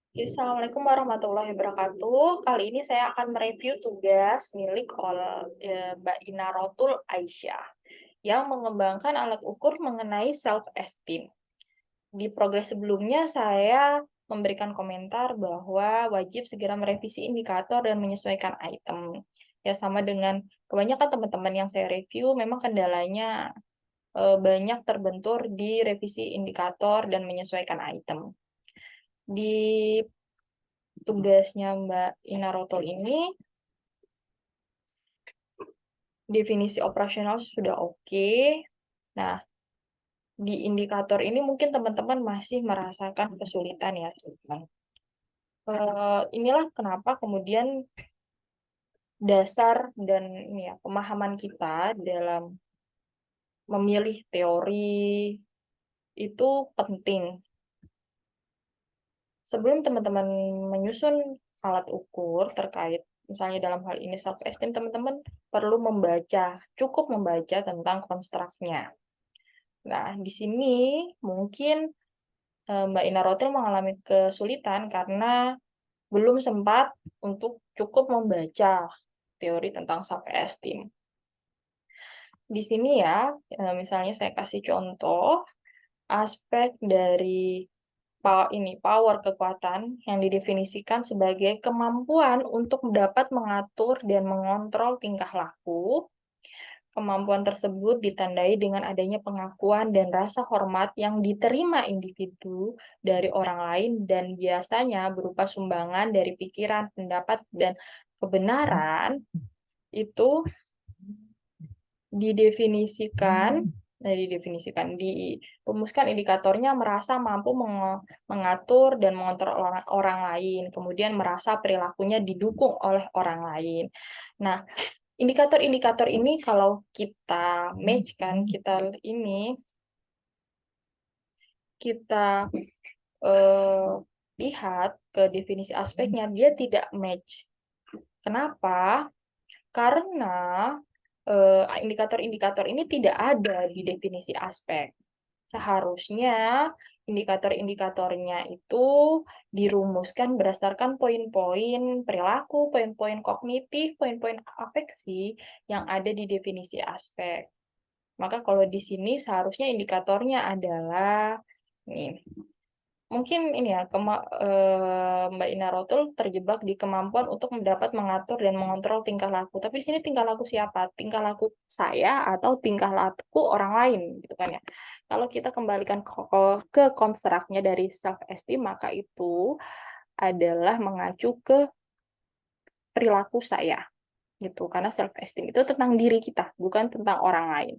Assalamualaikum warahmatullahi wabarakatuh. Kali ini saya akan mereview tugas milik Mbak Ina Rotul Aisyah yang mengembangkan alat ukur mengenai self-esteem. Di progres sebelumnya saya memberikan komentar bahwa wajib segera merevisi indikator dan menyesuaikan item. Ya, sama dengan kebanyakan teman-teman yang saya review, memang kendalanya banyak terbentur di revisi indikator dan menyesuaikan item. Di tugasnya Mbak Ina Rotol ini, definisi operasional sudah oke. Nah, di indikator ini mungkin teman-teman masih merasakan kesulitan ya. Inilah kenapa kemudian dasar dan ini ya pemahaman kita dalam memilih teori itu penting. Sebelum teman-teman menyusun alat ukur terkait misalnya dalam hal ini self-esteem, teman-teman perlu cukup membaca tentang konstruknya. Nah, di sini mungkin Mbak Ina Rotil mengalami kesulitan karena belum sempat untuk cukup membaca teori tentang self-esteem. Di sini ya, misalnya saya kasih contoh aspek dari power kekuatan yang didefinisikan sebagai kemampuan untuk dapat mengatur dan mengontrol tingkah laku. Kemampuan tersebut ditandai dengan adanya pengakuan dan rasa hormat yang diterima individu dari orang lain dan biasanya berupa sumbangan dari pikiran, pendapat, dan kebenaran itu didefinisikan, dirumuskan indikatornya merasa mampu mengatur dan mengontrol orang lain, kemudian merasa perilakunya didukung oleh orang lain. Nah, indikator-indikator ini kalau kita match kan, kita eh, lihat ke definisi aspeknya, dia tidak match. Kenapa? Karena indikator-indikator ini tidak ada di definisi aspek. Seharusnya indikator-indikatornya itu dirumuskan berdasarkan poin-poin perilaku, poin-poin kognitif, poin-poin afeksi yang ada di definisi aspek. Maka kalau di sini seharusnya indikatornya adalah nih, mungkin ini ya, Mbak Ina Rotul terjebak di kemampuan untuk mendapat mengatur dan mengontrol tingkah laku. Tapi di sini tingkah laku siapa? Tingkah laku saya atau tingkah laku orang lain, gitu kan ya. Kalau kita kembalikan ke konstruknya dari self-esteem, maka itu adalah mengacu ke perilaku saya, gitu. Karena self-esteem itu tentang diri kita, bukan tentang orang lain.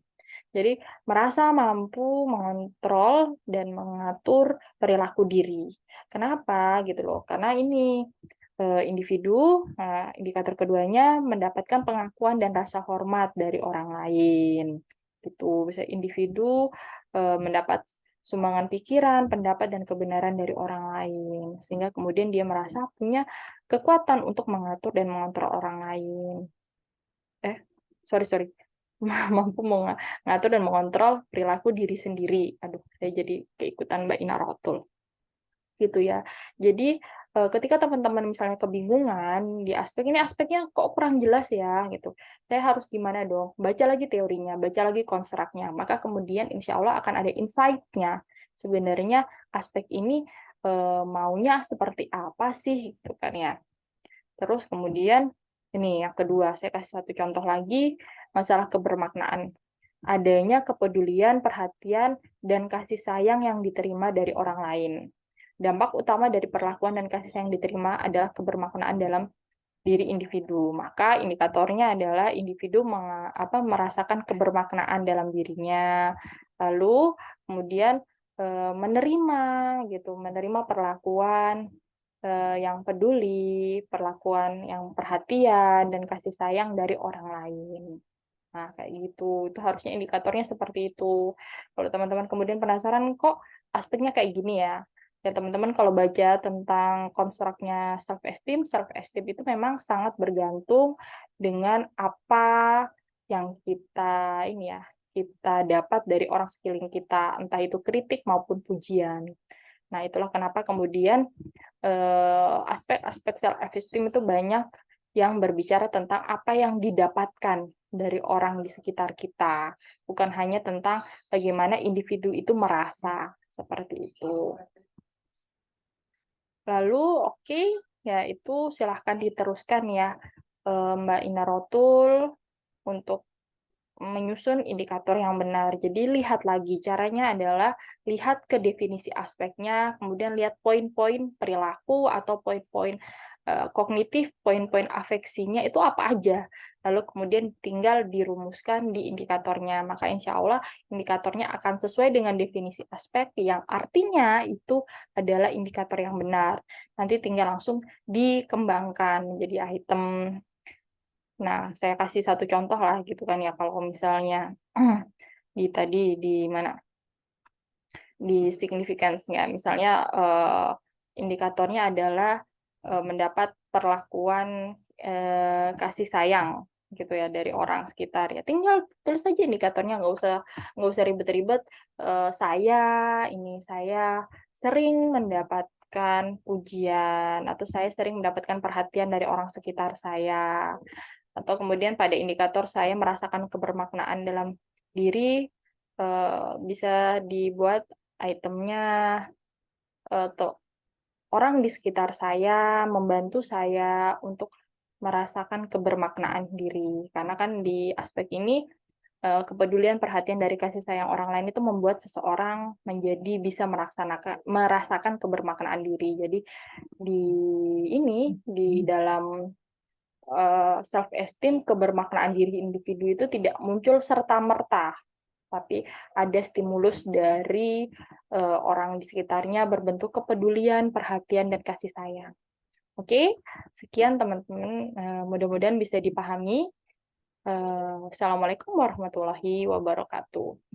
Jadi, merasa mampu mengontrol dan mengatur perilaku diri. Kenapa gitu loh? Karena ini individu, indikator keduanya mendapatkan pengakuan dan rasa hormat dari orang lain. Gitu. Bisa individu mendapat sumbangan pikiran, pendapat, dan kebenaran dari orang lain. Sehingga kemudian dia merasa punya kekuatan untuk mengatur dan mengontrol orang lain. Sorry, mampu mengatur dan mengontrol perilaku diri sendiri. Aduh, saya jadi keikutan Mbak Ina Rotul. Gitu ya. Jadi, ketika teman-teman misalnya kebingungan di aspek ini, aspeknya kok kurang jelas ya, gitu. Saya harus gimana dong? Baca lagi teorinya, baca lagi konstruknya. Maka kemudian insya Allah akan ada insight-nya. Sebenarnya aspek ini maunya seperti apa sih, gitu kan ya. Terus kemudian ini yang kedua, saya kasih satu contoh lagi, masalah kebermaknaan. Adanya kepedulian, perhatian, dan kasih sayang yang diterima dari orang lain. Dampak utama dari perlakuan dan kasih sayang diterima adalah kebermaknaan dalam diri individu. Maka indikatornya adalah individu merasakan kebermaknaan dalam dirinya. Lalu kemudian menerima gitu, menerima perlakuan yang peduli, perlakuan yang perhatian, dan kasih sayang dari orang lain. Nah, kayak gitu. Itu harusnya indikatornya seperti itu. Kalau teman-teman kemudian penasaran, kok aspeknya kayak gini ya? Ya, teman-teman kalau baca tentang konstruknya self-esteem itu memang sangat bergantung dengan apa yang kita dapat dari orang sekeliling kita, entah itu kritik maupun pujian. Nah, itulah kenapa kemudian aspek-aspek self-esteem itu banyak yang berbicara tentang apa yang didapatkan dari orang di sekitar kita, bukan hanya tentang bagaimana individu itu merasa, seperti itu. Lalu oke, ya itu silahkan diteruskan ya, Mbak Ina Rotul untuk menyusun indikator yang benar. Jadi lihat lagi, caranya adalah lihat ke definisi aspeknya, kemudian lihat poin-poin perilaku atau poin-poin kognitif, poin-poin afeksinya itu apa aja. Lalu kemudian tinggal dirumuskan di indikatornya. Maka insya Allah indikatornya akan sesuai dengan definisi aspek yang artinya itu adalah indikator yang benar. Nanti tinggal langsung dikembangkan menjadi item. Nah, saya kasih satu contoh lah gitu kan ya, kalau misalnya di mana, di significance-nya, misalnya indikatornya adalah mendapat perlakuan kasih sayang gitu ya dari orang sekitar ya, tinggal tulis aja indikatornya, nggak usah ribet-ribet. Saya sering mendapatkan pujian atau saya sering mendapatkan perhatian dari orang sekitar saya. Atau kemudian pada indikator saya merasakan kebermaknaan dalam diri, bisa dibuat itemnya, orang di sekitar saya membantu saya untuk merasakan kebermaknaan diri. Karena kan di aspek ini, kepedulian, perhatian dari kasih sayang orang lain itu membuat seseorang menjadi bisa merasakan kebermaknaan diri. Jadi di dalam self esteem, kebermaknaan diri individu itu tidak muncul serta-merta, tapi ada stimulus dari orang di sekitarnya berbentuk kepedulian, perhatian, dan kasih sayang. Oke, sekian teman-teman, mudah-mudahan bisa dipahami. Wassalamualaikum warahmatullahi wabarakatuh.